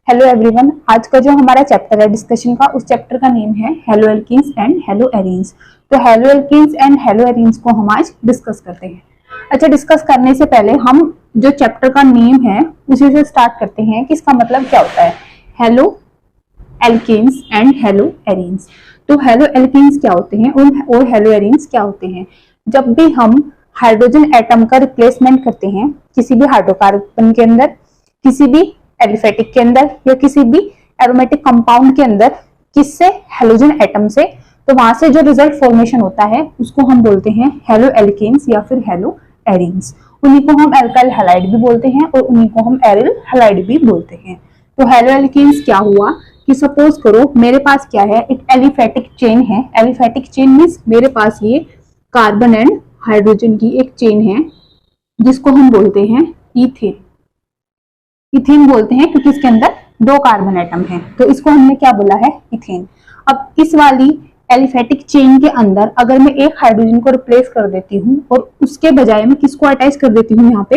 Hello everyone, आज का जो हमारा चैप्टर है डिस्कशन का, उस चैप्टर का नेम है haloalkanes and haloarenes. तो haloalkanes and haloarenes को हम आज डिस्कस करते हैं। अच्छा, डिस्कस करने से पहले हम जो चैप्टर का नेम है उसी से स्टार्ट करते हैं कि इसका मतलब क्या होता है। Haloalkanes and haloarenes. तो हेलो एल्कीन्स क्या होते हैं और हेलो एरीन्स क्या होते हैं। जब भी हम हाइड्रोजन एटम का रिप्लेसमेंट करते हैं किसी भी हाइड्रोकार्बन के अंदर, किसी भी एलिफेटिक के अंदर या किसी भी एरोमेटिक कंपाउंड के अंदर, किससे, हेलोजन एटम से, तो वहां से जो रिजल्ट फॉर्मेशन होता है उसको हम बोलते हैं हेलो एल्कीन्स या फिर हेलो एरीन्स। उन्हीं को हम एल्काइल हैलाइड भी बोलते हैं और उन्हीं को हम एरिल हैलाइड भी बोलते हैं। तो हेलो एल्कीन्स क्या हुआ कि सपोज करो मेरे पास क्या है, एक एलिफेटिक चेन है। एलिफेटिक चेन मीन्स मेरे पास ये कार्बन एंड हाइड्रोजन की एक चेन है जिसको हम बोलते हैं ईथेन। इथेन बोलते हैं क्योंकि इसके अंदर दो कार्बन एटम हैं, तो इसको हमने क्या बोला है, इथेन। अब इस वाली एलिफेटिक चेन के अंदर अगर मैं एक हाइड्रोजन को रिप्लेस कर देती हूँ और उसके बजाय मैं किसको अटैच कर देती हूँ यहाँ पे,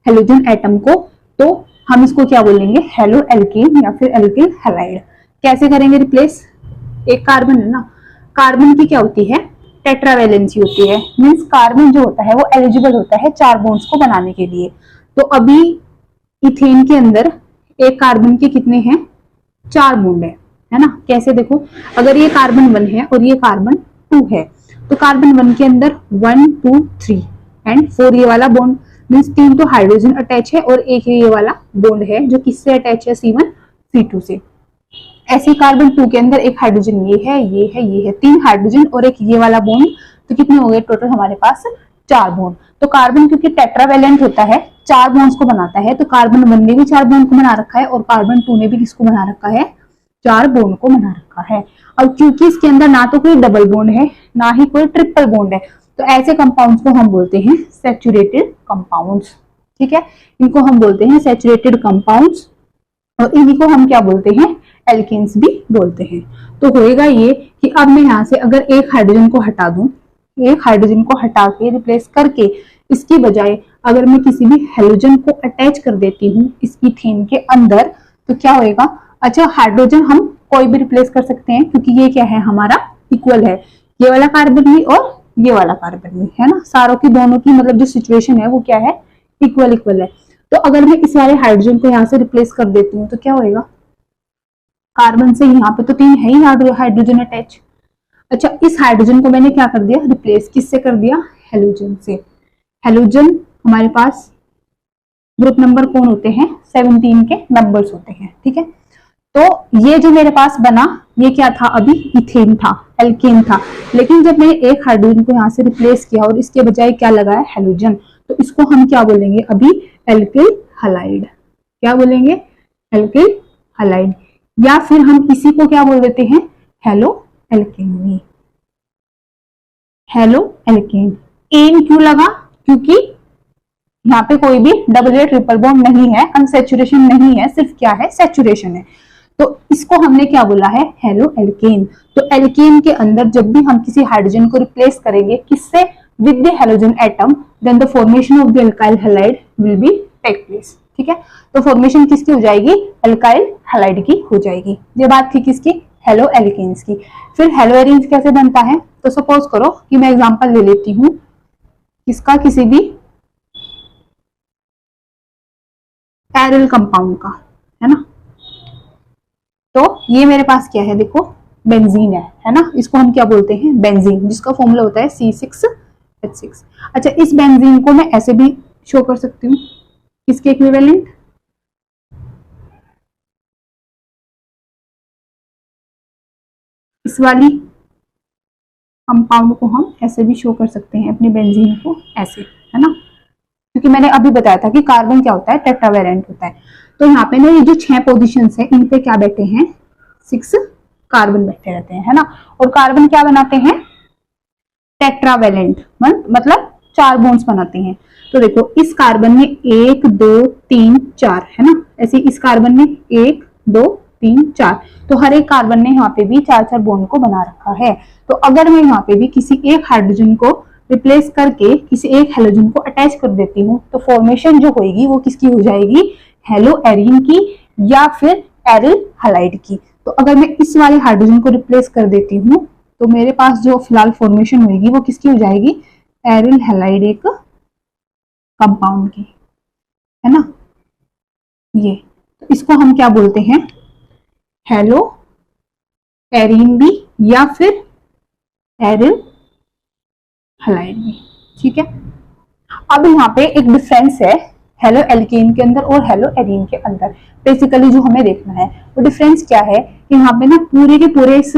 हेलोजन एटम को, तो हम इसको क्या बोलेंगे, हेलो एल्कीन या फिर एल्किल हैलाइड। कैसे करेंगे रिप्लेस, एक कार्बन है ना, कार्बन की क्या होती है, टेट्रावैलेंसी होती है। मीन्स कार्बन जो होता है वो एलिजिबल होता है चार बॉन्ड्स को बनाने के लिए। तो अभी इथेन के अंदर एक कार्बन के कितने हैं, चार बॉन्ड है ना। कैसे देखो, अगर ये कार्बन 1 है और ये कार्बन 2 है, तो कार्बन 1 के अंदर 1 2 3 एंड 4 ये वाला बॉन्ड, मीन्स 3 तो हाइड्रोजन अटैच है और एक ये वाला बॉन्ड है जो किससे अटैच है, C1 C2 से। ऐसे कार्बन 2 के अंदर एक हाइड्रोजन ये है, ये है, ये है, 3 हाइड्रोजन और एक ये वाला बॉन्ड, तो कितने हो गए टोटल हमारे पास, 4 बॉन्ड। तो कार्बन क्योंकि टेट्रावैलेंट होता है, 4 बॉन्ड्स को बनाता है, तो कार्बन 1 ने भी 4 बॉन्ड को बना रखा है और कार्बन 2 ने भी किसको बना रखा है, 4 बॉन्ड को बना रखा है। अब क्योंकि इसके अंदर ना तो कोई डबल बॉन्ड है ना ही कोई ट्रिपल बॉन्ड है, तो ऐसे कंपाउंड्स को हम बोलते हैं सैचुरेटेड कंपाउंड्स। ठीक है, इनको हम बोलते हैं सैचुरेटेड कंपाउंड्स और इन्हीं को हम क्या बोलते हैं, एल्कीन्स भी बोलते हैं। तो होएगा ये कि अब मैं यहाँ से अगर एक हाइड्रोजन को हटा दूं, एक हाइड्रोजन को हटा के रिप्लेस करके इसकी बजाय अगर मैं किसी भी हेलोजन को अटैच कर देती हूँ इस इथेन के अंदर, तो क्या होएगा। अच्छा, हाइड्रोजन हम कोई भी रिप्लेस कर सकते हैं क्योंकि ये क्या है, हमारा इक्वल है, ये वाला कार्बन भी और ये वाला कार्बन भी, है ना। सारों की दोनों की मतलब जो सिचुएशन है वो क्या है, इक्वल इक्वल है। तो अगर मैं इस वाले हाइड्रोजन को यहाँ से रिप्लेस कर देती हूँ तो क्या होएगा, कार्बन से यहाँ पे तो 3 है ही हाइड्रोजन अटैच। अच्छा, इस हाइड्रोजन को मैंने क्या कर दिया, रिप्लेस किससे कर दिया, हेलोजन से। हेलोजन हमारे पास ग्रुप नंबर कौन होते हैं, 17 के नंबर्स होते हैं। ठीक है, तो ये जो मेरे पास बना ये क्या था, अभी इथेन था, एल्केन था, लेकिन जब मैंने एक हाइड्रोजन को यहाँ से रिप्लेस किया और इसके बजाय क्या लगाया, हेलोजन, तो इसको हम क्या बोलेंगे अभी, एल्किल हैलाइड। क्या बोलेंगे, एल्किल हैलाइड, या फिर हम इसी को क्या बोल देते हैं, हेलो एल्केन। हेलो एल्केन, एन क्यों लगा, क्योंकि यहाँ पे कोई भी डबल या ट्रिपल बॉन्ड नहीं है, अनसैचुरेशन नहीं है, सिर्फ क्या है, सैचुरेशन है, तो इसको हमने क्या बोला है, हेलो एल्केन। तो एल्केन के अंदर जब भी हम किसी हाइड्रोजन को रिप्लेस करेंगे किससे, with the halogen atom, then the formation of the alkyl halide will be take place. ठीक है, तो फॉर्मेशन किसकी हो जाएगी, एल्काइल हैलाइड की हो जाएगी। ये बात थी किसकी, हेलो एल्केन्स की। फिर हेलो एरीन्स कैसे बनता है, तो सपोज करो कि मैं एग्जांपल ले लेती हूँ किसका, किसी भी एरिल कंपाउंड का, है ना। तो ये मेरे पास क्या है, देखो बेंजीन है ना, इसको हम क्या बोलते हैं, बेंजीन, जिसका फॉर्मूला होता है C6H6। अच्छा, इस बेंजीन को मैं ऐसे भी शो कर सकती हूँ, किसके इक्विवेलेंट, इस वाली कंपाउंड को हम ऐसे भी शो कर सकते हैं, अपने बेंजीन को ऐसे, है ना, क्योंकि मैंने अभी बताया था कि कार्बन क्या होता है, टेट्रावैलेंट होता है। तो यहाँ पे ना ये जो 6 पोजीशंस है इन पे क्या बैठे हैं, 6 कार्बन बैठे रहते हैं, है ना। और कार्बन क्या बनाते हैं, टेट्रावैलेंट, मतलब 4 बॉन्ड्स बनाते हैं। तो देखो इस कार्बन में 1 2 3 4 है ना, ऐसे इस कार्बन में 1 2 3 4, तो हर एक कार्बन ने यहाँ पे भी 4 बॉन्ड को बना रखा है। तो अगर मैं यहाँ पे भी किसी एक हाइड्रोजन को रिप्लेस करके किसी एक हेलोजन को अटैच कर देती हूँ तो फॉर्मेशन जो होगी वो किसकी हो जाएगी, हेलो एरीन की, या फिर एरिल हैलाइड की। तो अगर मैं इस वाले हाइड्रोजन को रिप्लेस कर देती हूँ तो मेरे पास जो फिलहाल फॉर्मेशन होगी वो किसकी हो जाएगी, एरिल हैलाइड एक कंपाउंड की, है ना। ये तो इसको हम क्या बोलते हैं, हेलो एरीन भी या फिर एरिल हैलाइड भी, ठीक है। अब यहाँ पे एक डिफरेंस है हेलो एल्केन के अंदर और हेलो एरीन के अंदर। बेसिकली जो हमें देखना है वो डिफरेंस क्या है कि यहाँ पे ना पूरे के पूरे इस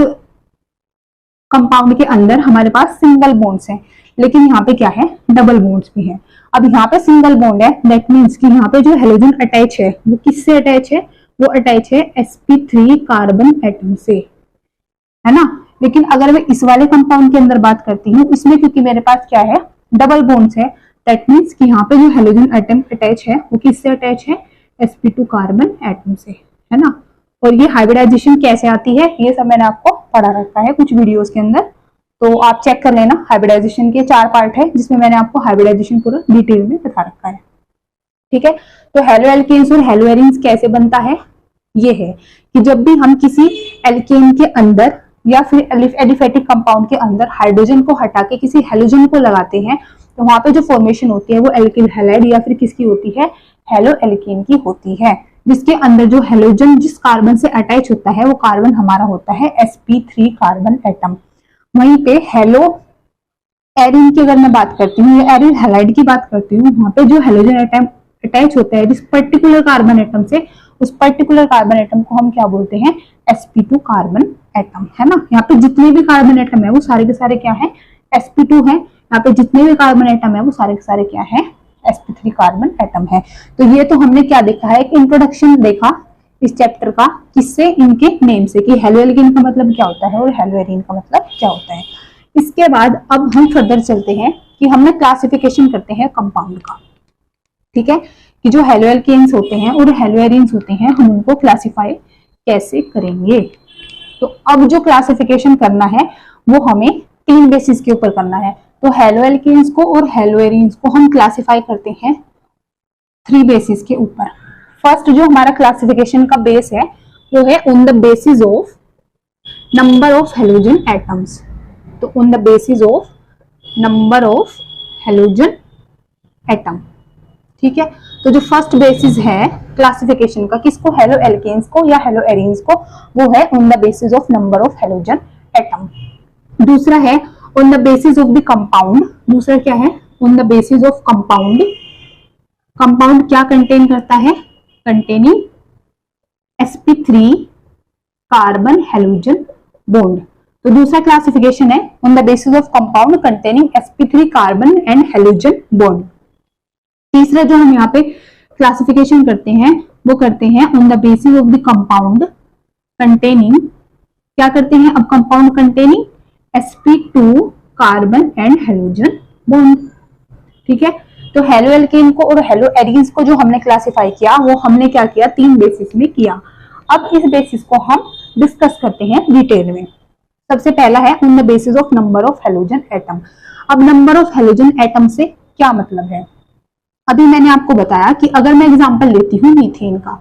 कंपाउंड के अंदर हमारे पास सिंगल बॉन्ड्स हैं, लेकिन यहाँ पे क्या है, डबल बॉन्ड्स भी हैं। अब यहाँ पे सिंगल बॉन्ड है, दैट मीन्स कि यहाँ पे जो हेलोजन अटैच है वो किससे अटैच है, वो अटैच है sp3 कार्बन एटम से, है ना। लेकिन अगर मैं इस वाले कंपाउंड के अंदर बात करती हूँ, इसमें क्योंकि मेरे पास क्या है, डबल बॉन्ड्स है, दैट मीन्स कि यहाँ पे जो हेलोजन एटम अटैच है वो किससे अटैच है, sp2 कार्बन एटम से, है ना। और ये हाइब्रिडाइजेशन कैसे आती है ये सब मैंने आपको पढ़ा रखा है कुछ वीडियोस के अंदर, तो आप चेक कर लेना। हाइब्रिडाइजेशन के 4 पार्ट है जिसमें मैंने आपको हाइब्रिडाइजेशन पूरा डिटेल में बता रखा है, ठीक है। तो हेलो एल्केन्स और हेलो एरीन्स कैसे बनता है, ये है कि जब भी हम किसी एल्केन के अंदर या फिर एलिफेटिक कंपाउंड के अंदर हाइड्रोजन को हटा के किसी हेलोजन को लगाते हैं तो वहां पे जो फॉर्मेशन होती है वो एल्किल हैलाइड या फिर किसकी होती है, हेलो एल्केन की होती है, जिसके अंदर जो हेलोजन जिस कार्बन से अटैच होता है वो कार्बन हमारा होता है sp3 कार्बन एटम। वहीं पे हेलो एरिन की अगर मैं बात करती हूँ या एरिल हैलाइड की बात करती हूँ, वहां पे जो हेलोजन एटम अटैच होता है जिस पर्टिकुलर कार्बन एटम से, उस पर्टिकुलर कार्बन एटम को हम क्या बोलते हैं, sp2 कार्बन एटम, है ना। यहाँ पे जितने भी कार्बन एटम है वो सारे के सारे क्या है, sp2 है। यहाँ पे जितने भी कार्बन एटम है वो सारे के सारे क्या है, sp3 कार्बन एटम है। तो ये तो हमने क्या देखा है, एक इंट्रोडक्शन देखा इस चैप्टर का, किससे, इनके नेम से, कि हेलो एल्केन का मतलब क्या होता है और हेलो एरीन का मतलब क्या होता है। इसके बाद अब हम फर्दर चलते हैं कि हमने क्लासिफिकेशन करते हैं कंपाउंड का, ठीक है, कि जो हेलो एल्केन्स होते हैं और हेलो एरीन्स होते हैं हम उनको क्लासिफाई कैसे करेंगे। तो अब जो क्लासिफिकेशन करना है वो हमें 3 बेसिस के ऊपर करना है। तो हेलो एल्केन्स को और हेलो एरीन्स को हम क्लासिफाई करते हैं 3 बेसिस के ऊपर। फर्स्ट जो हमारा क्लासिफिकेशन का बेस है वो है on the basis of number of halogen atoms. तो on the basis of number of halogen atom, ठीक है। तो जो फर्स्ट बेसिस है क्लासिफिकेशन का, किसको, हेलो एल्केन्स को या हेलो एरीन्स को, वो है on the basis of number of halogen atom. दूसरा है on the basis of the compound. दूसरा क्या है, on the basis of compound. Compound क्या कंटेन करता है, containing sp3 carbon halogen bond. तो दूसरा क्लासिफिकेशन है on the basis of compound containing sp3 carbon and halogen bond. तीसरा जो हम यहाँ पे क्लासिफिकेशन करते हैं वो करते हैं on the basis of the compound containing, क्या करते हैं अब, compound containing sp2 carbon and halogen bond, ठीक है। तो हेलो एल्केन को और हेलो एरीन्स को जो हमने क्लासिफाई किया वो हमने क्या किया, 3 बेसिस में किया। अब इस बेसिस को हम डिस्कस करते हैं डिटेल में। सबसे पहला है on the basis of number of halogen atom. अब नंबर ऑफ हेलोजन एटम से क्या मतलब है, अभी मैंने आपको बताया कि अगर मैं एग्जांपल लेती हूँ मीथेन का,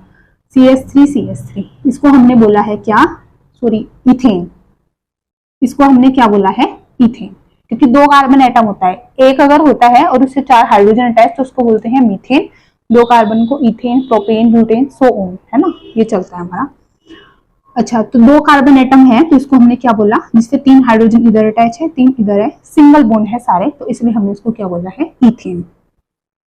CH3CH3, इसको हमने बोला है क्या, सॉरी इथेन, इसको हमने क्या बोला है, इथेन, क्योंकि 2 कार्बन एटम होता है, एक अगर होता है और उससे 4 हाइड्रोजन अटैच तो उसको बोलते हैं मीथेन, 2 कार्बन को ethane, propane, butane, so on, है ना, ये चलता है हमारा। अच्छा, तो 2 कार्बन एटम है तो इसको हमने क्या बोला, जिससे 3 हाइड्रोजन इधर अटैच है, 3 इधर है, सिंगल बॉन्ड है सारे, तो इसलिए हमने इसको क्या बोला है, इथेन।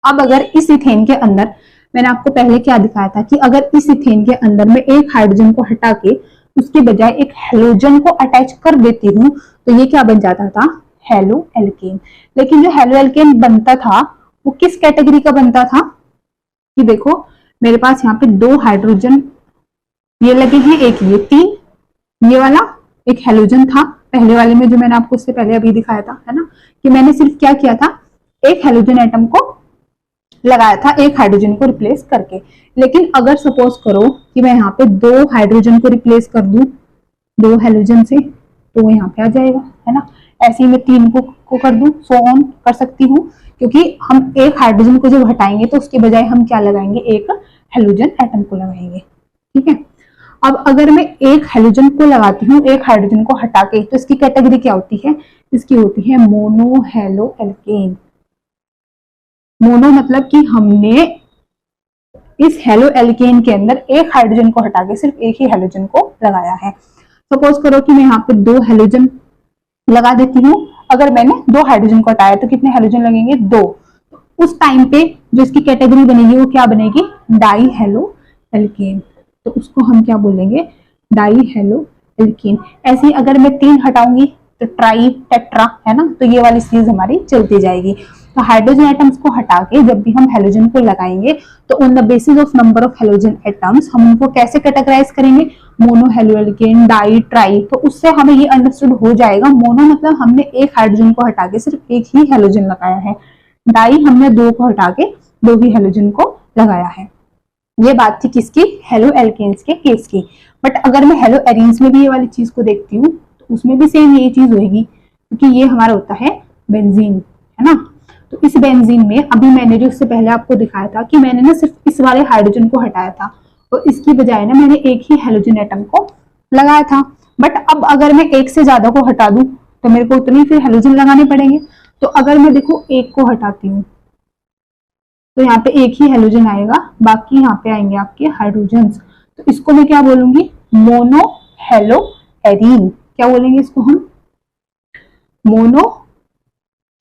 अब अगर इस इथेन के अंदर, मैंने आपको पहले क्या दिखाया था कि अगर इस इथेन के अंदर मैं एक हाइड्रोजन को हटा के उसके बजाय एक हेलोजन को अटैच कर देती हूँ तो ये क्या बन जाता था, हेलो एल्केन। लेकिन जो हेलो एल्केन बनता था वो किस कैटेगरी का बनता था, कि देखो मेरे पास यहाँ पे 2 हाइड्रोजन ये लगे हैं, एक ये 3, ये वाला एक हेलोजन था पहले वाले में जो मैंने आपको उससे पहले अभी दिखाया था, है ना, कि मैंने सिर्फ क्या किया था, एक हेलोजन एटम को लगाया था एक हाइड्रोजन को रिप्लेस करके। लेकिन अगर सपोज करो कि मैं यहाँ पे 2 हाइड्रोजन को रिप्लेस कर दूं 2 हेलोजन से, तो वो यहाँ पे आ जाएगा, है ना। ऐसे ही मैं 3 को कर दूं, सो ऑन कर सकती हूँ, क्योंकि हम एक हाइड्रोजन को जब हटाएंगे तो उसके बजाय हम क्या लगाएंगे, एक हेलोजन एटम को लगाएंगे, ठीक है। अब अगर मैं एक हेलोजन को लगाती हूँ एक हाइड्रोजन को हटा के, तो इसकी कैटेगरी क्या होती है? इसकी होती है मोनो हेलो एल्केन। मोनो मतलब कि हमने इस हेलो एल्केन के अंदर एक हाइड्रोजन को हटा के सिर्फ एक ही हेलोजन को लगाया है। सपोज करो कि मैं यहाँ पे 2 हेलोजन लगा देती हूँ। अगर मैंने 2 हाइड्रोजन को हटाया तो कितने हेलोजन लगेंगे? 2। उस टाइम पे जो इसकी कैटेगरी बनेगी वो क्या बनेगी? Die halo alkane. तो उसको हम क्या बोलेंगे? Die halo alkane. ऐसे ही अगर मैं 3 हटाऊंगी तो ट्राई टेट्रा, है ना, तो ये वाली सीरीज हमारी चलती जाएगी। तो हाइड्रोजन एटम्स को हटा के जब भी हम हेलोजन को लगाएंगे तो on the basis of number of halogen atoms हम उनको कैसे कैटेगराइज करेंगे? Mono halo alkane, di, tri. तो उससे हमें ये अंडरस्टूड हो जाएगा, मोनो मतलब हमने एक हाइड्रोजन को हटा के सिर्फ एक ही हेलोजन लगाया है, डाई हमने 2 को हटा के 2 ही हेलोजन को लगाया है। ये बात थी किसकी? हेलो एल्केन्स के केस की। बट अगर मैं हेलो एरीन्स में भी ये वाली चीज को देखती हूँ तो उसमें भी सेम ये चीज होगी, क्योंकि ये हमारा होता है बेंजीन, है ना। तो इस बेंजीन में अभी मैंने जो इससे पहले आपको दिखाया था कि मैंने ना सिर्फ इस वाले हाइड्रोजन को हटाया था और इसकी बजाय ना मैंने एक ही हेलोजन एटम को लगाया था। बट अब अगर मैं एक से ज्यादा को हटा दूं तो मेरे को उतने फिर हेलोजन लगाने पड़ेंगे। तो अगर मैं देखो एक को हटाती हूँ तो यहाँ पे एक ही हेलोजन आएगा, बाकी यहाँ पे आएंगे आपके हाइड्रोजन्स। तो इसको मैं क्या बोलूंगी? Mono hello arene. क्या बोलेंगे इसको हम? Mono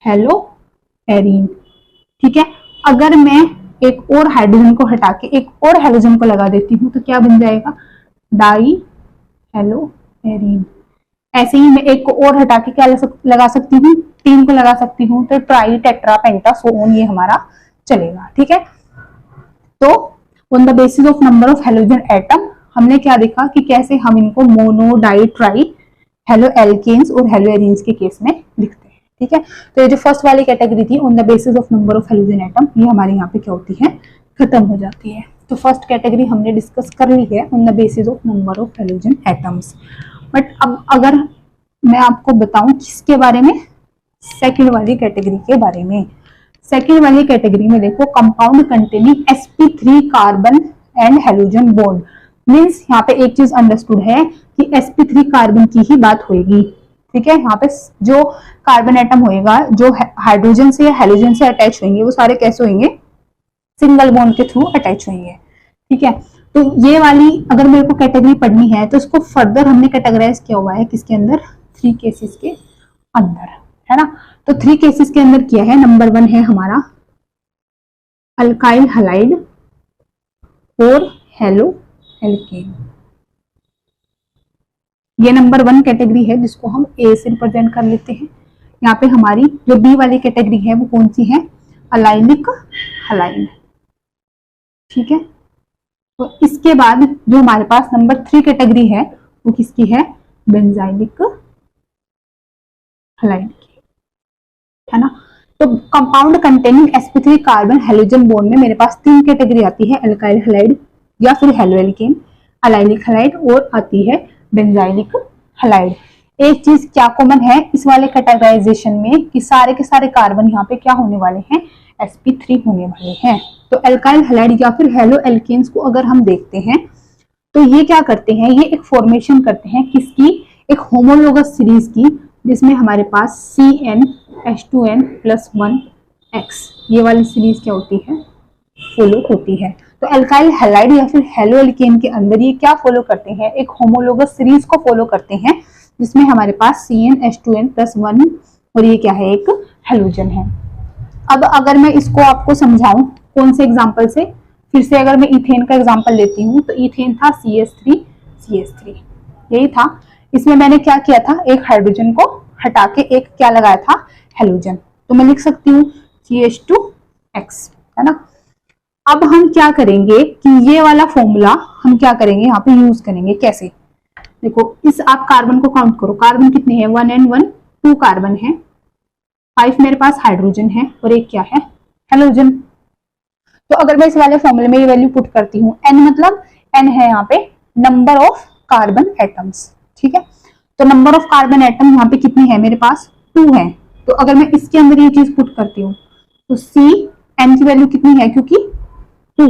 hello arene. ठीक है। अगर मैं एक और हाइड्रोजन को हटा के एक और हेलोजन को लगा देती हूँ तो क्या बन जाएगा? Die hello arene. ऐसे ही मैं एक को और हटा के क्या लगा सकती हूँ? 3 को लगा सकती हूँ, तो tri, tetra, penta, so on ये हमारा चलेगा। ठीक है। तो on the basis of number of halogen atom हमने क्या देखा कि कैसे हम इनको mono, di, tri, halo alkanes और हेलो एरीन्स के केस में लिखते हैं। ठीक है। तो ये जो फर्स्ट वाली कैटेगरी थी on the basis of number of halogen atom, ये हमारे यहाँ पे क्या होती है? खत्म हो जाती है। तो फर्स्ट कैटेगरी हमने डिस्कस कर ली है on the basis of number of halogen atoms. But अब अगर मैं आपको बताऊं किसके बारे में? सेकेंड वाली कैटेगरी के बारे में। सेकेंड वाली कैटेगरी में देखो, compound containing sp3 carbon and halogen bond. Means यहाँ पे एक चीज अंडरस्टूड है कि sp3 कार्बन की ही बात होगी। ठीक है। यहाँ पे जो कार्बन एटम होएगा जो हाइड्रोजन से या हेलोजन से अटैच होंगे वो सारे कैसे होंगे? सिंगल बॉन्ड के थ्रू अटैच होंगे। ठीक है। तो ये वाली अगर मेरे को कैटेगरी पढ़नी है तो इसको फर्दर हमने कैटेगराइज किया हुआ है किसके अंदर? 3 केसेस के अंदर, है ना। तो 3 केसेस के अंदर किया है। नंबर 1 है हमारा अल्काइल हलाइड और हेलो एल्केन। ये नंबर 1 कैटेगरी है जिसको हम ए से रिप्रेजेंट कर लेते हैं। यहाँ पे हमारी जो बी वाली कैटेगरी है वो कौन सी है? Allylic halide. ठीक है। तो इसके बाद जो हमारे पास नंबर 3 कैटेगरी है वो किसकी है? बेंजाइलिक हलाइड की, है ना। तो compound containing sp3 carbon halogen bond में मेरे पास 3 कैटेगरी आती है, अल्काइल हलाइड या फिर हेलो एल्केन, अलाइलिक हलाइड और आती है बेंजाइलिक हलाइड। एक चीज क्या कॉमन है इस वाले कैटेगराइजेशन में कि सारे के सारे कार्बन यहाँ पे क्या होने वाले हैं? sp3 होने वाले हैं। तो अल्काइल हलाइड या फिर हेलो एल्केन्स को अगर हम देखते हैं तो ये क्या करते हैं? ये एक फॉर्मेशन करते हैं किसकी? एक होमोलोगस सीरीज की, जिसमें हमारे पास CnH2n+1x ये वाली सीरीज क्या होती है? फॉलो होती है। तो अल्काइल हैलाइड या फिर हेलो एल्केन के अंदर ये क्या फॉलो करते हैं? एक होमोलोगस सीरीज को फॉलो करते हैं जिसमें हमारे पास CnH2n+1 और ये क्या है? एक हेलोजन है। अब अगर मैं इसको आपको समझाऊं कौन से एग्जाम्पल से, फिर से अगर मैं इथेन का एग्जाम्पल लेती हूँ तो इथेन था CH3 यही था। इसमें मैंने क्या किया था? एक हाइड्रोजन को हटा के एक क्या लगाया था? हेलोजन। तो मैं लिख सकती हूँ CH2x, है ना। अब हम क्या करेंगे कि ये वाला फॉर्मूला हम क्या करेंगे यहाँ पे यूज करेंगे। कैसे? देखो इस आप कार्बन को काउंट करो, कार्बन कितने हैं? 1 and 1 2 कार्बन है, 5 मेरे पास हाइड्रोजन है और एक क्या है? हेलोजन। तो अगर मैं इस वाले फॉर्मूले में ये वैल्यू पुट करती हूँ, n मतलब n है यहाँ पे नंबर ऑफ कार्बन एटम्स। ठीक है। तो नंबर ऑफ कार्बन एटम यहाँ पे कितने हैं? मेरे पास 2 है। तो अगर मैं इसके अंदर ये चीज पुट करती हूँ तो n की वैल्यू कितनी है? क्योंकि 2,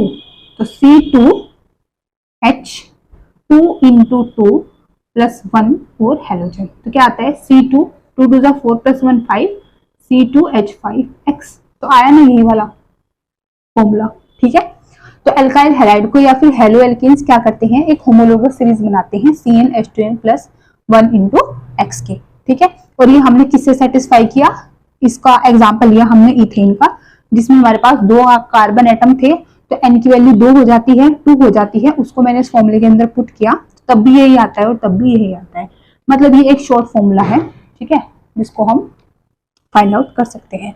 तो C2H2 इंटू 2 प्लस 1 4 हेलोजन। तो क्या आता है C2, 2 2 4 प्लस 1 5 C2H5X। तो आया ना यही वाला फॉर्मूला, ठीक है। तो एल्काइल हैलाइड को या फिर हेलो एल्केन्स क्या करते हैं, एक होमोलोगस सीरीज बनाते हैं CnH2n प्लस 1 इंटू एक्स के, ठीक है। और ये हमने किससे सेटिस्फाई किया, इसका एग्जाम्पल लिया हमने इथेन का, जिसमें हमारे पास 2 कार्बन एटम थे, तो n की वैल्यू 2 हो जाती है, 2 हो जाती है, उसको मैंने इस फॉर्मूले के अंदर पुट किया, तब भी यही आता है और तब भी यही आता है। मतलब ये एक शॉर्ट फॉर्मूला है, ठीक है, जिसको हम फाइंड आउट कर सकते हैं।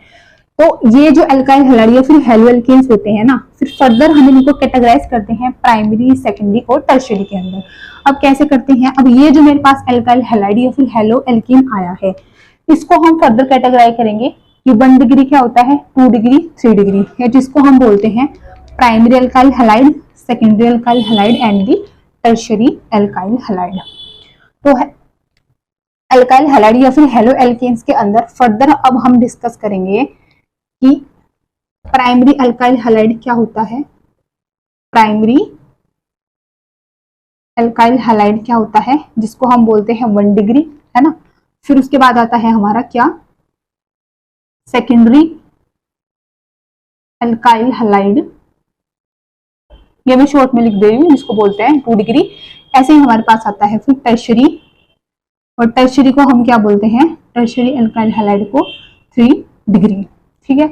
तो ये जो एल्काइल हैलाइड या फिर हेलो एल्केन्स होते हैं ना, फिर फर्दर हम इनको कैटेगराइज करते हैं प्राइमरी, सेकेंडरी और टर्शियरी के अंदर। अब कैसे करते हैं, अब ये जो मेरे पास एल्काइल हैलाइड या फिर हेलो एल्केन आया है, इसको हम फर्दर कैटेगराइज करेंगे कि 1 डिग्री क्या होता है, 2 डिग्री, 3 डिग्री, या जिसको हम बोलते हैं primary alkyl halide, secondary alkyl halide and the tertiary alkyl halide. तो एल्काइल हैलाइड या फिर हेलो एल्केन्स के अंदर फर्दर अब हम डिस्कस करेंगे कि प्राइमरी एल्काइल हैलाइड क्या होता है, प्राइमरी एल्काइल हैलाइड क्या होता है, जिसको हम बोलते हैं 1 डिग्री, है ना। फिर उसके बाद आता है हमारा क्या, सेकेंडरी एल्काइल हैलाइड, ये मैं शॉर्ट में लिख दे रही हूँ, जिसको बोलते हैं 2 डिग्री। ऐसे ही हमारे पास आता है फिर टर्शियरी, और टर्शियरी को हम क्या बोलते हैं, टर्शियरी एल्काइल हैलाइड को 3 डिग्री, ठीक है।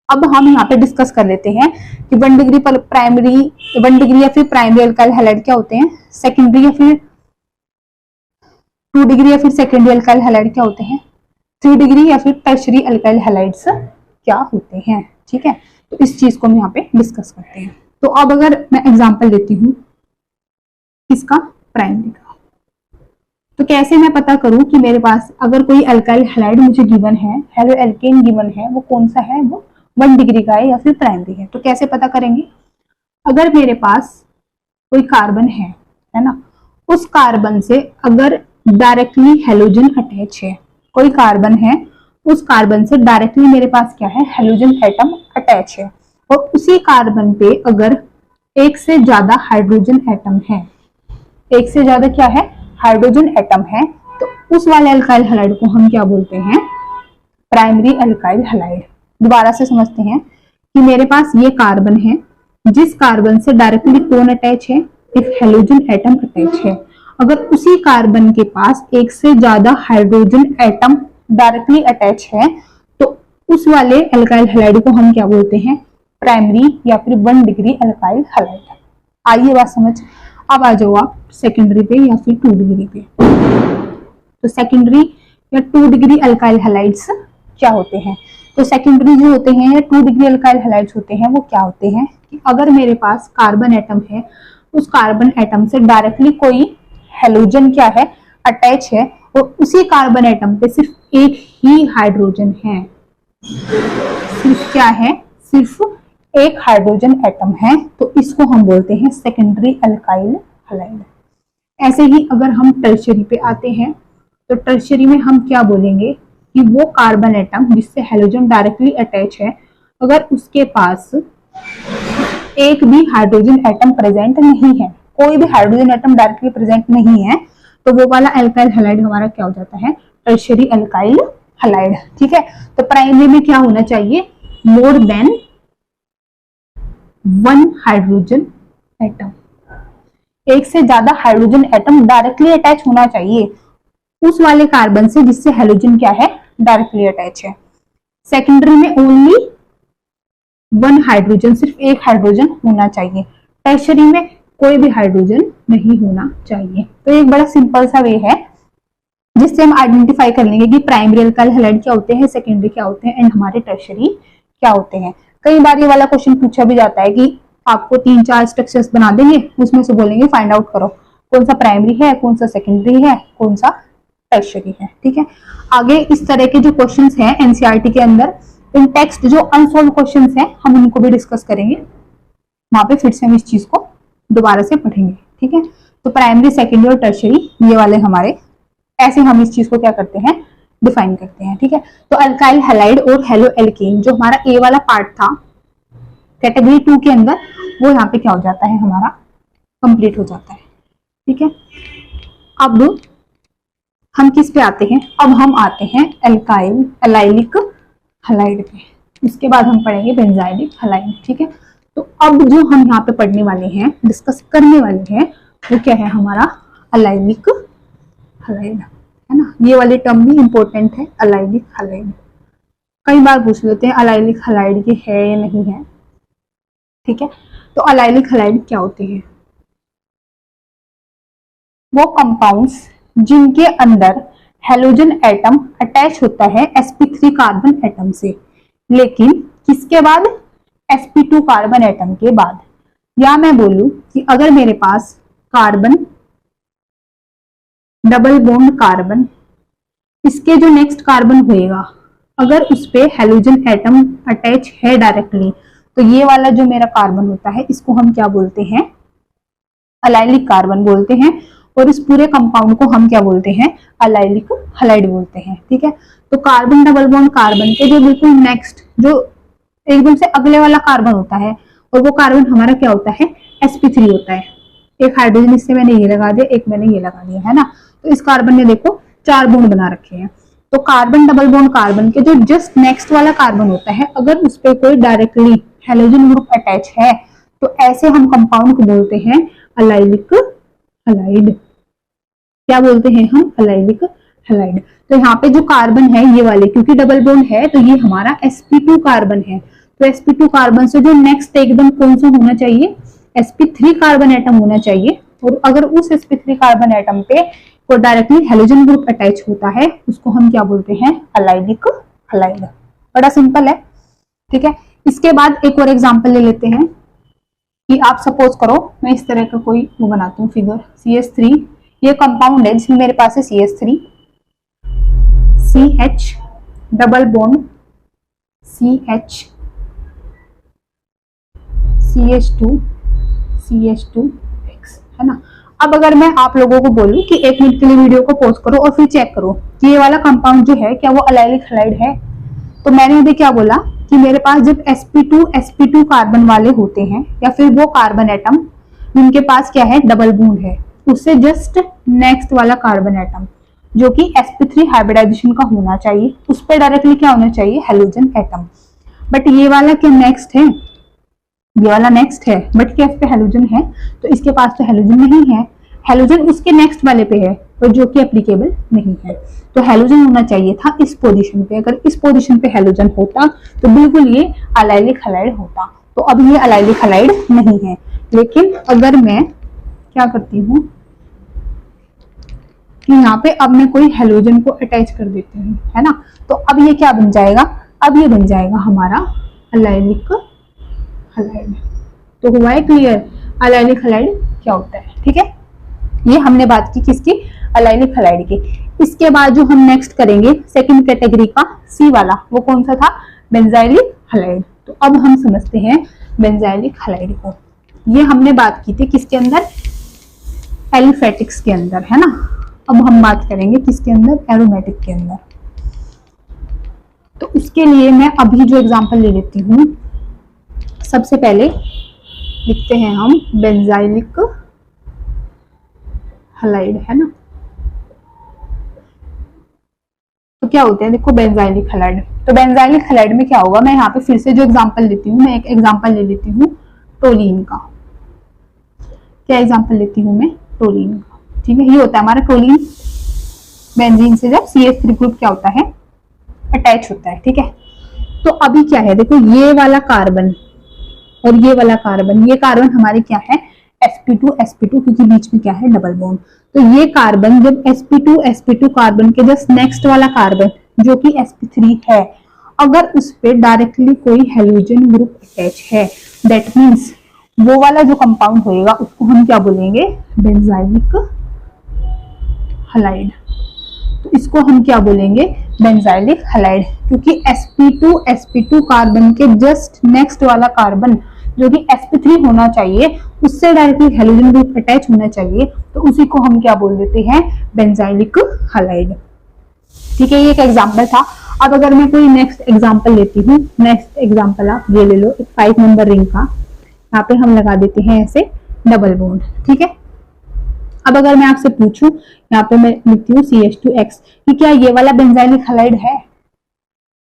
अब हम यहाँ पे डिस्कस कर लेते हैं कि 1 डिग्री पर प्राइमरी, 1 डिग्री या फिर प्राइमरी एल्काइल हैलाइड क्या होते हैं, सेकेंडरी या फिर 2 डिग्री या फिर सेकेंडरी एल्काइल हैलाइड क्या होते हैं, 3 डिग्री या फिर टर्शियरी एल्काइल हैलाइड्स क्या होते हैं, ठीक है। तो इस चीज को हम यहाँ पे डिस्कस करते हैं। तो अब अगर मैं एग्जांपल देती हूँ किसका, प्राइमरी का, तो कैसे मैं पता करूं कि मेरे पास अगर कोई एल्काइल हैलाइड मुझे गिवन है, हेलो एल्केन गिवन है, वो कौन सा है, वो 1 डिग्री का है या फिर प्राइमरी है। तो कैसे पता करेंगे, अगर मेरे पास कोई कार्बन है ना, उस कार्बन से अगर डायरेक्टली हेलोजन अटैच है, कोई कार्बन है, उस कार्बन से डायरेक्टली मेरे पास क्या है, हेलोजन एटम अटैच है, और उसी कार्बन पे अगर एक से ज्यादा हाइड्रोजन एटम है, एक से ज्यादा क्या है, हाइड्रोजन एटम है, तो उस वाले एल्काइल हैलाइड को हम क्या बोलते हैं, प्राइमरी एल्काइल हैलाइड। दोबारा से समझते हैं कि मेरे पास ये कार्बन है, जिस कार्बन से डायरेक्टली कौन अटैच है, एक हेलोजन एटम अटैच है, अगर उसी कार्बन के पास एक से ज्यादा हाइड्रोजन एटम डायरेक्टली अटैच है, तो उस वाले एल्काइल हैलाइड को हम क्या बोलते हैं, प्राइमरी या फिर 1 डिग्री एल्काइल हैलाइड। आइए बात समझ। अब आ जाओ आप सेकेंडरी पे या फिर 2 डिग्री पे। तो सेकेंडरी या 2 डिग्री एल्काइल हैलाइड्स क्या होते हैं, तो सेकेंडरी जो होते हैं या 2 डिग्री एल्काइल हैलाइड्स होते हैं, वो क्या होते हैं कि अगर मेरे पास कार्बन एटम है, उस कार्बन एटम से डायरेक्टली कोई हेलोजन क्या है, अटैच है, और उसी कार्बन एटम पे सिर्फ एक ही हाइड्रोजन है, सिर्फ क्या है, सिर्फ एक हाइड्रोजन एटम है, तो इसको हम बोलते हैं सेकेंडरी एल्काइल हैलाइड। ऐसे ही अगर हम टर्शियरी पे आते हैं, तो टर्शियरी में हम क्या बोलेंगे कि वो कार्बन एटम जिससे हेलोजन डायरेक्टली अटैच है, अगर उसके पास एक भी हाइड्रोजन एटम प्रेजेंट नहीं है, कोई भी हाइड्रोजन एटम डायरेक्टली प्रेजेंट नहीं है, तो वो वाला एल्काइल हैलाइड हमारा क्या हो जाता है, टर्शियरी एल्काइल हैलाइड, ठीक है। तो प्राइमरी में क्या होना चाहिए, मोर देन 1 हाइड्रोजन एटम, एक से ज्यादा हाइड्रोजन एटम डायरेक्टली अटैच होना चाहिए उस वाले कार्बन से जिससे हेलोजन क्या है, डायरेक्टली अटैच है। सेकेंडरी में ओनली 1 हाइड्रोजन, सिर्फ एक हाइड्रोजन होना चाहिए। टर्शियरी में कोई भी हाइड्रोजन नहीं होना चाहिए। तो एक बड़ा सिंपल सा वे है जिससे हम आइडेंटिफाई कर लेंगे कि प्राइमरी एल्काइल हैलाइड क्या होते हैं, सेकेंडरी क्या होते हैं, एंड हमारे टर्शियरी क्या होते हैं। कई बार ये वाला क्वेश्चन पूछा भी जाता है कि आपको 3-4 स्ट्रक्चर्स बना देंगे, उसमें से बोलेंगे फाइंड आउट करो कौन सा प्राइमरी है, कौन सा सेकेंडरी है, कौन सा टर्शियरी है, ठीक है। आगे इस तरह के जो क्वेश्चंस हैं एनसीईआरटी के अंदर, इन टेक्स्ट जो अनसॉल्व क्वेश्चंस हैं, हम इनको भी डिस्कस करेंगे, वहां पे फिर से हम इस चीज को दोबारा से पढ़ेंगे, ठीक है। तो प्राइमरी, सेकेंडरी और टर्शियरी ये वाले हमारे, ऐसे हम इस चीज को क्या करते हैं, डिफाइन करते हैं, ठीक है। तो अल्काइल हैलाइड और हेलो एल्केन जो हमारा ए वाला पार्ट था कैटेगरी 2 के अंदर, वो यहाँ पे क्या हो जाता है, हमारा कंप्लीट हो जाता है। ठीक है। अब हम किस पे आते हैं, अब हम आते हैं एलाइलिक हलाइड पे, उसके बाद हम पढ़ेंगे बेंजाइलिक हलाइड। ठीक है, तो अब जो हम यहाँ पे पढ़ने वाले हैं, डिस्कस करने वाले हैं, वो क्या है हमारा एलाइलिक हलाइड, है ना। ये वाली टर्म भी इंपॉर्टेंट है, एलाइलिक हलाइड। कई बार पूछ लेते हैं एलाइलिक हलाइड ये है या नहीं है। ठीक है, तो एलाइलिक हलाइड क्या होते हैं? वो कंपाउंड्स जिनके अंदर हेलोजन एटम अटैच होता है sp3 कार्बन एटम से, लेकिन किसके बाद? sp2 कार्बन एटम के बाद। या मैं बोलूं कि अगर मेरे पास कार्बन डबल बॉन्ड कार्बन, इसके जो नेक्स्ट कार्बन होएगा, अगर उस पे हेलोजन एटम अटैच है डायरेक्टली, तो ये वाला जो मेरा कार्बन होता है इसको हम क्या बोलते हैं? एलाइलिक कार्बन बोलते हैं। और इस पूरे कंपाउंड को हम क्या बोलते हैं? एलाइलिक हलाइड बोलते हैं। ठीक है, तो कार्बन डबल बॉन्ड कार्बन के जो बिल्कुल नेक्स्ट, जो एकदम से अगले वाला कार्बन होता है, और वो कार्बन हमारा क्या होता है? sp3 होता है। एक हाइड्रोजन इससे मैंने ये लगा दिया, एक मैंने ये लगा दिया, है ना। तो इस कार्बन ने देखो 4 बॉन्ड बना रखे हैं। तो कार्बन डबल बॉन्ड कार्बन के जो जस्ट नेक्स्ट वाला कार्बन होता है, अगर उस पर कोई डायरेक्टली हेलोजन ग्रुप अटैच है, तो ऐसे हम कंपाउंड को बोलते हैं एलाइलिक हलाइड। क्या बोलते हैं हम? Allylic halide. तो यहाँ पे जो कार्बन है ये वाले, क्योंकि डबल बॉन्ड है तो ये हमारा sp2 कार्बन है। तो sp2 कार्बन से जो नेक्स्ट एकदम कौन सा होना चाहिए? sp3 कार्बन एटम होना चाहिए। और अगर उस sp3 कार्बन एटम पे कोई डायरेक्टली हेलोजन ग्रुप अटैच होता है, उसको हम क्या बोलते हैं? Allylic halide. बड़ा सिंपल है। ठीक है, इसके बाद एक और एग्जांपल ले लेते हैं कि आप सपोज करो मैं इस तरह का कोई वो बनाती हूँ फिगर, CH3, ये कंपाउंड है जिसमें मेरे पास है CH3, CH double bond CH, CH2, CH2X, है ना। अब अगर मैं आप लोगों को बोलूं कि 1 मिनट के लिए वीडियो को पॉज करो और फिर चेक करो कि ये वाला कंपाउंड जो है क्या वो एलाइलिक हलाइड है, तो मैंने अभी क्या बोला कि मेरे पास जब sp2 कार्बन वाले होते हैं, या फिर वो कार्बन एटम जिनके पास क्या है? डबल बॉन्ड है, उससे जस्ट नेक्स्ट वाला कार्बन एटम जो कि sp3 हाइब्रिडाइजेशन का होना चाहिए, उस पर डायरेक्टली क्या होना चाहिए? Halogen atom. बट ये वाला क्या नेक्स्ट है? ये वाला नेक्स्ट है, बट क्या इस पे हेलोजन है? तो इसके पास तो हेलोजन नहीं है, हेलोजन उसके नेक्स्ट वाले पे है, और जो कि एप्लीकेबल नहीं है। तो हेलोजन होना चाहिए था इस पोजीशन पे। अगर इस पोजीशन पे हेलोजन होता तो बिल्कुल ये एलाइलिक हलाइड होता। तो अब ये एलाइलिक हलाइड नहीं है। लेकिन अगर मैं क्या करती हूँ कि यहाँ पे अब मैं कोई हेलोजन को अटैच कर देती हूँ, है ना, तो अब ये क्या बन जाएगा? अब ये बन जाएगा हमारा एलाइलिक हलाइड। तो हुआ है क्लियर एलाइलिक हलाइड क्या होता है? ठीक है, ये हमने बात की किसकी? एलाइलिक हलाइड की। इसके बाद जो हम नेक्स्ट करेंगे सेकंड कैटेगरी का सी वाला, वो कौन सा था? Benzylic halide. तो अब हम समझते हैं बेंजाइलिक हलाइड को। ये हमने बात की थी किसके अंदर? एलिफेटिक्स के अंदर, है ना। अब हम बात करेंगे किसके अंदर? एरोमेटिक के अंदर। तो उसके लिए मैं अभी जो एग्जांपल ले लेती हूँ, सबसे पहले लिखते हैं हम बेंजाइलिक हलाइड, है ना। तो क्या होते हैं? देखो बेंजाइलिक हलाइड। तो बेंजाइलिक हलाइड में क्या होगा? मैं यहाँ पे फिर से जो एग्जांपल लेती हूँ, मैं एक एग्जांपल ले लेती हूँ टोलीन का। क्या एग्जांपल लेती हूँ मैं? टोलीन का। ठीक है, ये होता है हमारा टोलीन। बेंजीन से जब CH3 ग्रुप क्या होता है? अटैच होता है। ठीक है, तो अभी क्या है? देखो ये वाला कार्बन और ये वाला कार्बन, ये कार्बन हमारे क्या है? sp2 क्योंकि बीच में क्या है? Double bond. तो ये कार्बन जब sp2 कार्बन के जस्ट नेक्स्ट वाला कार्बन जो कि sp3 है, अगर उस पे डायरेक्टली कोई हेलोजन ग्रुप अटैच है, दैट मीन्स वो वाला जो कंपाउंड होएगा उसको हम क्या बोलेंगे? Benzylic halide. तो इसको हम क्या बोलेंगे? बेंजाइलिक हलाइड, क्योंकि sp2 कार्बन के जस्ट नेक्स्ट वाला कार्बन जो कि sp3 होना चाहिए, उससे डायरेक्टली हेलोजन ग्रुप अटैच होना चाहिए, तो उसी को हम क्या बोल देते हैं? Benzylic halide. ठीक है, ये एक एग्जांपल था। अब अगर मैं कोई नेक्स्ट एग्जांपल लेती हूँ, नेक्स्ट एग्जांपल आप ये ले लो, एक 5 नंबर रिंग का। यहाँ पे हम लगा देते हैं ऐसे डबल बॉन्ड। ठीक है, अब अगर मैं आपसे पूछूं, यहाँ पे मैं लिखती हूँ CH2X कि क्या ये वाला बेंजाइलिक हैलाइड है।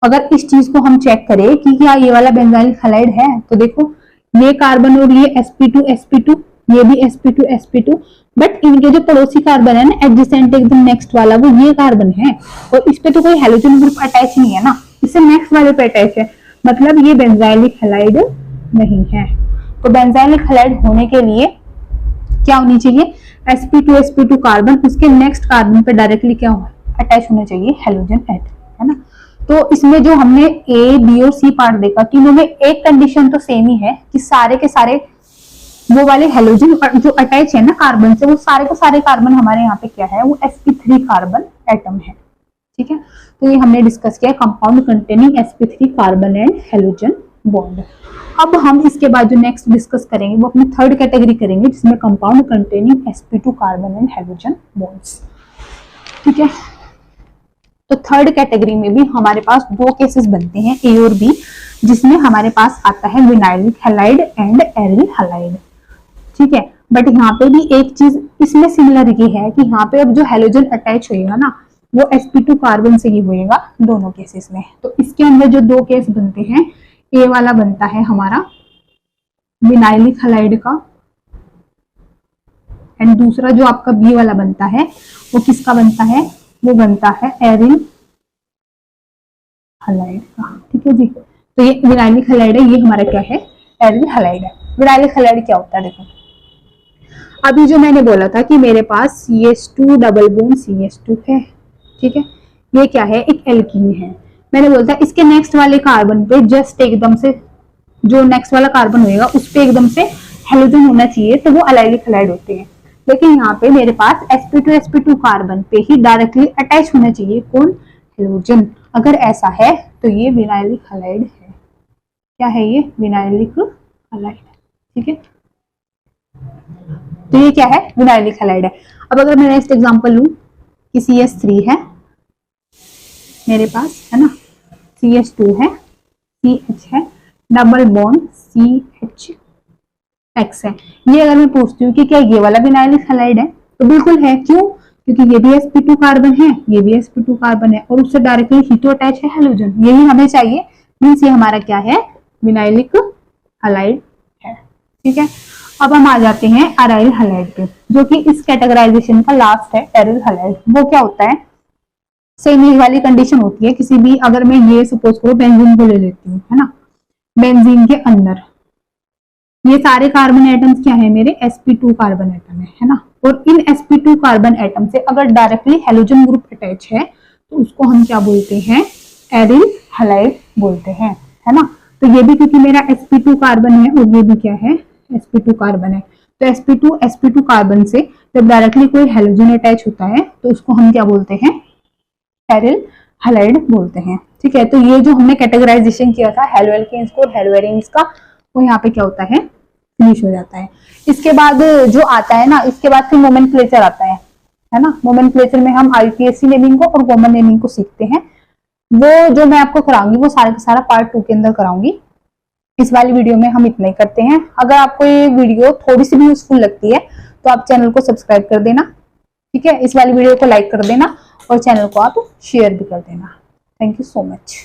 अगर इस चीज को हम चेक करें कि क्या ये वाला बेंजाइलिक हैलाइड है, तो देखो ये कार्बन और ये sp2 ये भी sp2 बट इनके जो पड़ोसी कार्बन है ना, एडजेसेंट एकदम नेक्स्ट वाला, वो ये कार्बन है और इस पे तो कोई हेलोजन ग्रुप अटैच नहीं है ना, इससे नेक्स्ट वाले पे अटैच है, मतलब ये बेंजाइलिक हैलाइड नहीं है। तो बेंजाइलिक हैलाइड होने के लिए क्या होनी चाहिए, sp2 कार्बन, उसके नेक्स्ट कार्बन पे डायरेक्टली क्या अटैच होना चाहिए, हेलोजन एटम, है ना। तो इसमें जो हमने ए बी और सी पार्ट देखा, तीनों में एक कंडीशन तो सेम ही है कि सारे के सारे वो वाले हेलोजन जो अटैच है ना कार्बन से, वो सारे के सारे कार्बन हमारे यहाँ पे क्या है, वो sp3 कार्बन एटम है, ठीक है। तो ये हमने डिस्कस किया compound containing sp3 carbon and halogen bond. अब हम इसके बाद जो नेक्स्ट डिस्कस करेंगे वो अपनी थर्ड कैटेगरी करेंगे, जिसमें compound containing sp2 carbon and halogen bonds, ठीक है। तो थर्ड कैटेगरी में भी हमारे पास दो केसेस बनते हैं, ए और बी, जिसमें हमारे पास आता है vinylic halide and aryl halide, ठीक है। बट यहाँ पे भी एक चीज इसमें सिमिलर ये है कि यहाँ पे अब जो हेलोजन अटैच होएगा ना, वो sp2 कार्बन से ही होएगा दोनों केसेस में। तो इसके अंदर जो दो केस बनते हैं, ए वाला बनता है हमारा विनाइलिक हैलाइड का, एंड दूसरा जो आपका बी वाला बनता है वो किसका बनता है, वो बनता है एरिल हैलाइड का, ठीक है जी। तो ये विनाइलिक हैलाइड है, ये हमारा क्या है, एरिल हैलाइड है। विनाइलिक हैलाइड क्या होता है, देखो अभी जो मैंने बोला था कि मेरे पास CH2 डबल बॉन्ड CH2 है, ठीक है, ये क्या है, एक एल्कीन है। मैंने बोला था इसके नेक्स्ट वाले कार्बन पे जस्ट एकदम से जो नेक्स्ट वाला कार्बन होएगा उस पे एकदम से हेलोजन होना चाहिए, तो वो अलाइलिक हैलाइड होते हैं। लेकिन यहाँ पे मेरे पास sp2 कार्बन पे ही डायरेक्टली अटैच होना चाहिए कौन, हेलोजन। अगर ऐसा है तो ये विनाइलिक हैलाइड है। क्या है ये, विनाइलिक हैलाइड, ठीक है। तो ये क्या है, विनाइलिक हैलाइड है। अब अगर मैं नेक्स्ट एग्जांपल लूं कि CH3 है मेरे पास, है ना, CH2 है, CH है, डबल बॉन्ड CH है। ये अगर मैं पूछती हूँ कि क्या ये वाला विनाइलिक हैलाइड है, तो बिल्कुल है। क्यों, क्योंकि ये भी sp2 कार्बन है, ये भी sp2 कार्बन है और उससे डायरेक्टली ही तो अटैच है हेलोजन, यही हमें चाहिए, मींस ये हमारा क्या है, विनाइलिक हैलाइड है, ठीक है। अब हम आ जाते हैं अराइल हैलाइड पे, जो कि इस कैटेगराइजेशन का लास्ट है, एरिल हैलाइड। वो क्या होता है, सेम यही वाली कंडीशन होती है किसी भी, अगर मैं ये सपोज करो बेंजीन को ले लेती हूँ, है ना, बेंजीन के अंदर ये सारे कार्बन एटम्स क्या है मेरे, sp2 कार्बन एटम है ना, और इन sp2 कार्बन एटम से अगर डायरेक्टली हेलोजन ग्रुप अटैच है तो उसको हम क्या बोलते हैं, एरिल हैलाइड बोलते हैं, है ना। तो ये भी क्योंकि मेरा sp2 कार्बन है और ये भी क्या है, sp2 कार्बन है, तो sp2 कार्बन से जब डायरेक्टली कोई हेलोजन अटैच होता है तो उसको हम क्या बोलते हैं, एरिल हैलाइड बोलते हैं, ठीक है। तो ये जो हमने कैटेगराइजेशन किया था हेलोएल्केन्स को और हेलोएरीन्स का, वो यहाँ पे क्या होता है, फिनिश हो जाता है। इसके बाद जो आता है ना, इसके बाद फिर नोमेनक्लेचर आता है ना। नोमेनक्लेचर में हम IUPAC नेमिंग को और कॉमन नेमिंग को सीखते हैं। वो जो मैं आपको कराऊंगी वो सारा का सारा पार्ट 2 के अंदर कराऊंगी। इस वाली वीडियो में हम इतना ही करते हैं। अगर आपको ये वीडियो थोड़ी सी भी यूजफुल लगती है तो आप चैनल को सब्सक्राइब कर देना, ठीक है। इस वाली वीडियो को लाइक कर देना और चैनल को आप शेयर भी कर देना। Thank you so much.